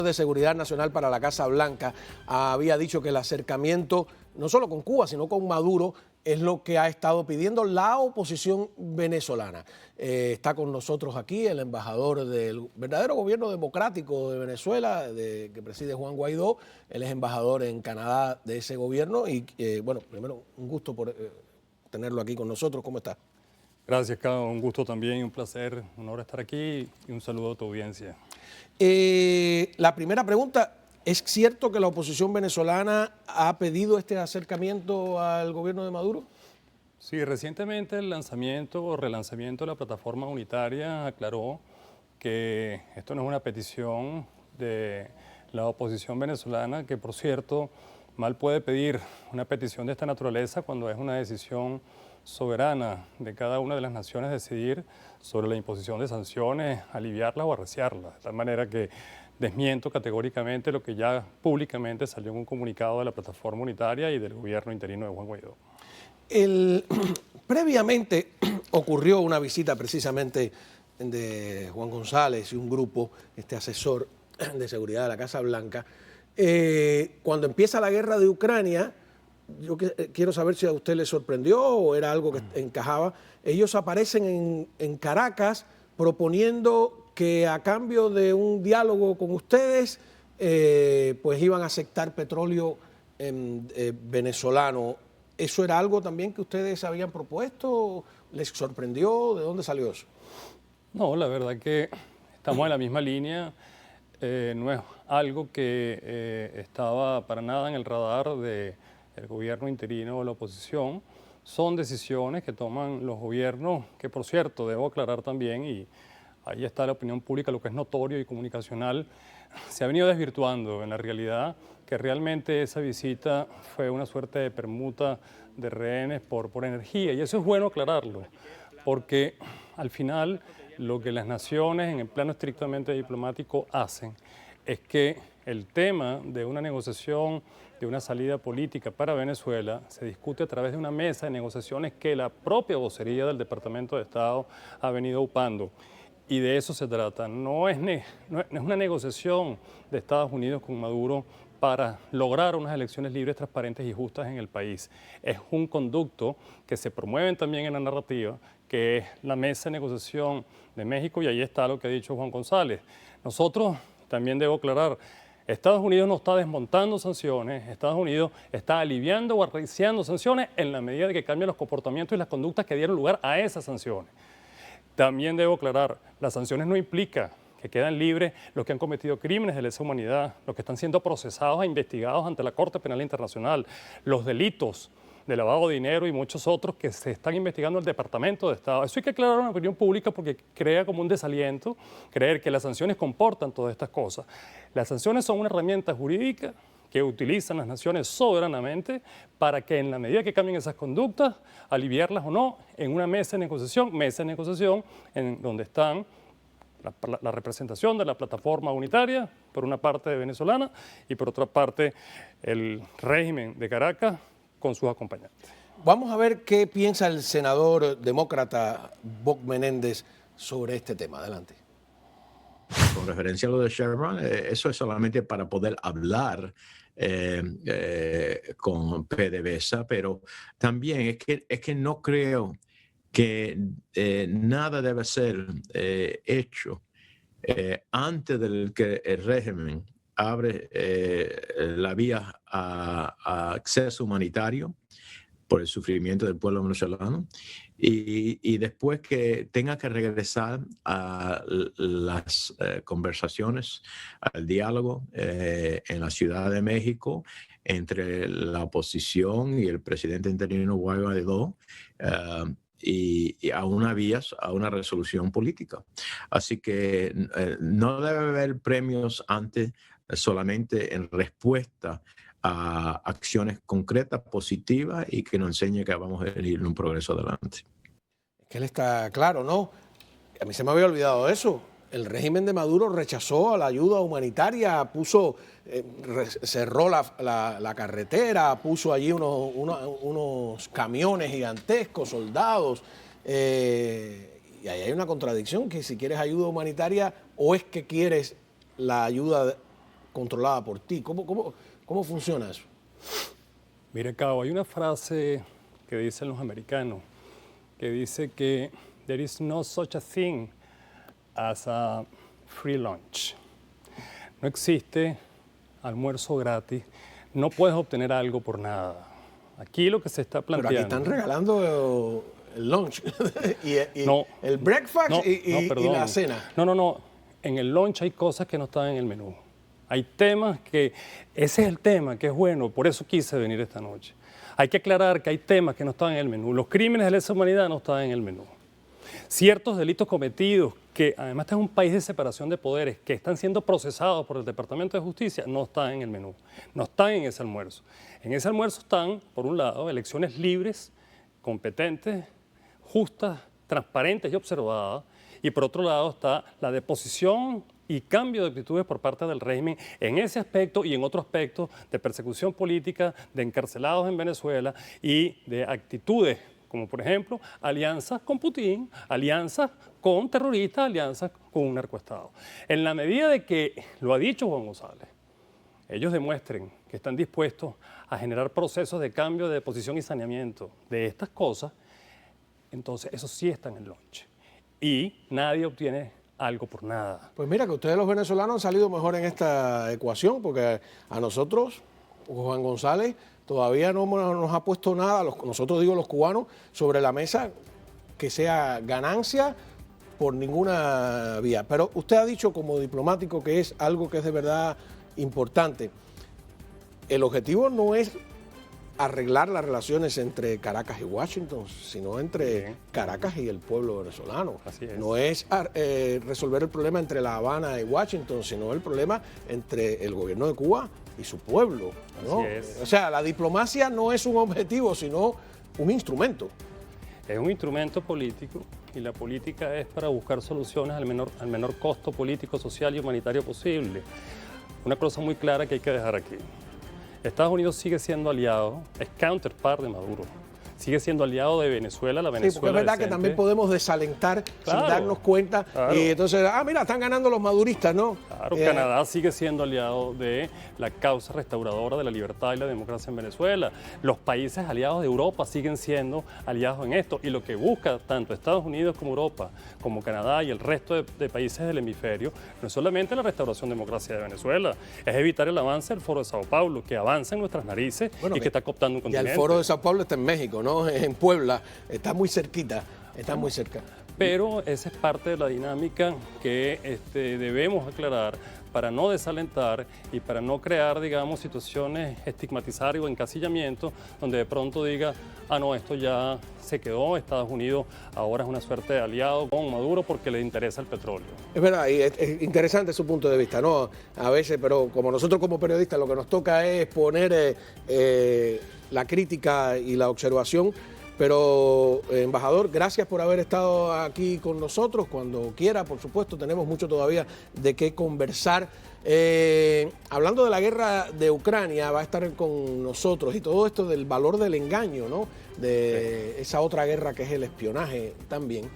de Seguridad Nacional para la Casa Blanca había dicho que el acercamiento, no solo con Cuba, sino con Maduro, es lo que ha estado pidiendo la oposición venezolana. Está con nosotros aquí el embajador del verdadero gobierno democrático de Venezuela, que preside Juan Guaidó. Él es embajador en Canadá de ese gobierno y, bueno, primero, un gusto por tenerlo aquí con nosotros. ¿Cómo está? Gracias, Cao. Un gusto también, un placer, un honor estar aquí y un saludo a tu audiencia. La primera pregunta, ¿es cierto que la oposición venezolana ha pedido este acercamiento al gobierno de Maduro? Sí, recientemente el lanzamiento o relanzamiento de la plataforma unitaria aclaró que esto no es una petición de la oposición venezolana, que por cierto mal puede pedir una petición de esta naturaleza cuando es una decisión soberana de cada una de las naciones decidir sobre la imposición de sanciones, aliviarlas o arreciarlas. De tal manera que desmiento categóricamente lo que ya públicamente salió en un comunicado de la plataforma unitaria y del gobierno interino de Juan Guaidó. Previamente ocurrió una visita precisamente de Juan González y un grupo, asesor de seguridad de la Casa Blanca. Cuando empieza la guerra de Ucrania, yo quiero saber si a usted le sorprendió o era algo que encajaba. Ellos aparecen en Caracas proponiendo que a cambio de un diálogo con ustedes, pues iban a aceptar petróleo venezolano. ¿Eso era algo también que ustedes habían propuesto? ¿Les sorprendió? ¿De dónde salió eso? No, la verdad que estamos en la misma línea. No es algo que estaba para nada en el radar del gobierno interino o la oposición. Son decisiones que toman los gobiernos, que por cierto, debo aclarar también, y ahí está la opinión pública, lo que es notorio y comunicacional, se ha venido desvirtuando en la realidad que realmente esa visita fue una suerte de permuta de rehenes por energía. Y eso es bueno aclararlo, porque al final lo que las naciones en el plano estrictamente diplomático hacen es que el tema de una negociación, de una salida política para Venezuela, se discute a través de una mesa de negociaciones que la propia vocería del Departamento de Estado ha venido upando. Y de eso se trata. No es una negociación de Estados Unidos con Maduro para lograr unas elecciones libres, transparentes y justas en el país. Es un conducto que se promueve también en la narrativa, que es la mesa de negociación de México, y ahí está lo que ha dicho Juan González. Nosotros, también debo aclarar, Estados Unidos no está desmontando sanciones, Estados Unidos está aliviando o arreciando sanciones en la medida de que cambian los comportamientos y las conductas que dieron lugar a esas sanciones. También debo aclarar, las sanciones no implican que quedan libres los que han cometido crímenes de lesa humanidad, los que están siendo procesados e investigados ante la Corte Penal Internacional, los delitos de lavado de dinero y muchos otros que se están investigando en el Departamento de Estado. Eso hay que aclarar en la opinión pública porque crea como un desaliento creer que las sanciones comportan todas estas cosas. Las sanciones son una herramienta jurídica que utilizan las naciones soberanamente para que en la medida que cambien esas conductas, aliviarlas o no, en una mesa de negociación en donde están la representación de la plataforma unitaria, por una parte venezolana, y por otra parte el régimen de Caracas con sus acompañantes. Vamos a ver qué piensa el senador demócrata Bob Menéndez sobre este tema. Adelante. Con referencia a lo de Chevron, eso es solamente para poder hablar con PDVSA, pero también es que no creo que nada debe ser hecho antes de que el régimen abre la vía a acceso humanitario por el sufrimiento del pueblo venezolano, y después que tenga que regresar a las conversaciones, al diálogo en la Ciudad de México entre la oposición y el presidente interino Guaidó, y a una resolución política. Así que no debe haber premios antes, solamente en respuesta a acciones concretas, positivas, y que nos enseñe que vamos a ir en un progreso adelante. Es que él está claro, ¿no? A mí se me había olvidado eso. El régimen de Maduro rechazó la ayuda humanitaria, cerró la carretera, puso allí unos camiones gigantescos, soldados. Y ahí hay una contradicción, que si quieres ayuda humanitaria o es que quieres la ayuda controlada por ti. ¿Cómo funciona eso? Mire, Cabo, hay una frase que dicen los americanos, que dice que there is no such a thing as a free lunch. No existe almuerzo gratis, no puedes obtener algo por nada. Aquí lo que se está planteando... Pero aquí están regalando el lunch y no, el breakfast no, y la cena. No. En el lunch hay cosas que no están en el menú. Hay temas que... Ese es el tema que es bueno, por eso quise venir esta noche. Hay que aclarar que hay temas que no están en el menú. Los crímenes de lesa humanidad no están en el menú. Ciertos delitos cometidos, que además este es un país de separación de poderes, que están siendo procesados por el Departamento de Justicia, no están en el menú, no están en ese almuerzo. En ese almuerzo están, por un lado, elecciones libres, competentes, justas, transparentes y observadas, y por otro lado está la deposición y cambio de actitudes por parte del régimen en ese aspecto y en otro aspecto de persecución política, de encarcelados en Venezuela y de actitudes como por ejemplo alianzas con Putin, alianzas con terroristas, alianzas con un narcoestado. En la medida de que, lo ha dicho Juan González, ellos demuestren que están dispuestos a generar procesos de cambio de posición y saneamiento de estas cosas, entonces eso sí está en el lunch. Y nadie obtiene algo por nada. Pues mira que ustedes los venezolanos han salido mejor en esta ecuación, porque a nosotros, Juan González, todavía no nos ha puesto nada, nosotros digo los cubanos, sobre la mesa que sea ganancia por ninguna vía. Pero usted ha dicho como diplomático que es algo que es de verdad importante. El objetivo no es arreglar las relaciones entre Caracas y Washington, sino entre Caracas y el pueblo venezolano. Así es. No es resolver el problema entre La Habana y Washington, sino el problema entre el gobierno de Cuba y su pueblo, ¿no? Así es. O sea, la diplomacia no es un objetivo, sino un instrumento. Es un instrumento político y la política es para buscar soluciones al menor costo político, social y humanitario posible. Una cosa muy clara que hay que dejar aquí. Estados Unidos sigue siendo aliado, es counterpart de Maduro, sigue siendo aliado de Venezuela, la Venezuela Sí, porque es verdad decente. que también podemos desalentar Claro, sin darnos cuenta. claro. Y entonces, mira, están ganando los maduristas, ¿no? Claro, Canadá sigue siendo aliado de la causa restauradora de la libertad y la democracia en Venezuela. Los países aliados de Europa siguen siendo aliados en esto. Y lo que busca tanto Estados Unidos como Europa, como Canadá y el resto de países del hemisferio, no es solamente la restauración democrática de Venezuela, es evitar el avance del Foro de Sao Paulo, que avanza en nuestras narices y que está cooptando un Y continente. el Foro de Sao Paulo está en México, ¿no? En Puebla, está muy cerquita, está muy cerca. Pero esa es parte de la dinámica que debemos aclarar para no desalentar y para no crear, digamos, situaciones estigmatizarias o encasillamiento donde de pronto diga, no, esto ya se quedó, Estados Unidos ahora es una suerte de aliado con Maduro porque le interesa el petróleo. Es verdad, y es interesante su punto de vista, ¿no? A veces, pero como nosotros como periodistas lo que nos toca es poner la crítica y la observación. Pero, embajador, gracias por haber estado aquí con nosotros. Cuando quiera, por supuesto, tenemos mucho todavía de qué conversar. Hablando de la guerra de Ucrania, va a estar con nosotros y todo esto del valor del engaño, ¿no? De esa otra guerra que es el espionaje también.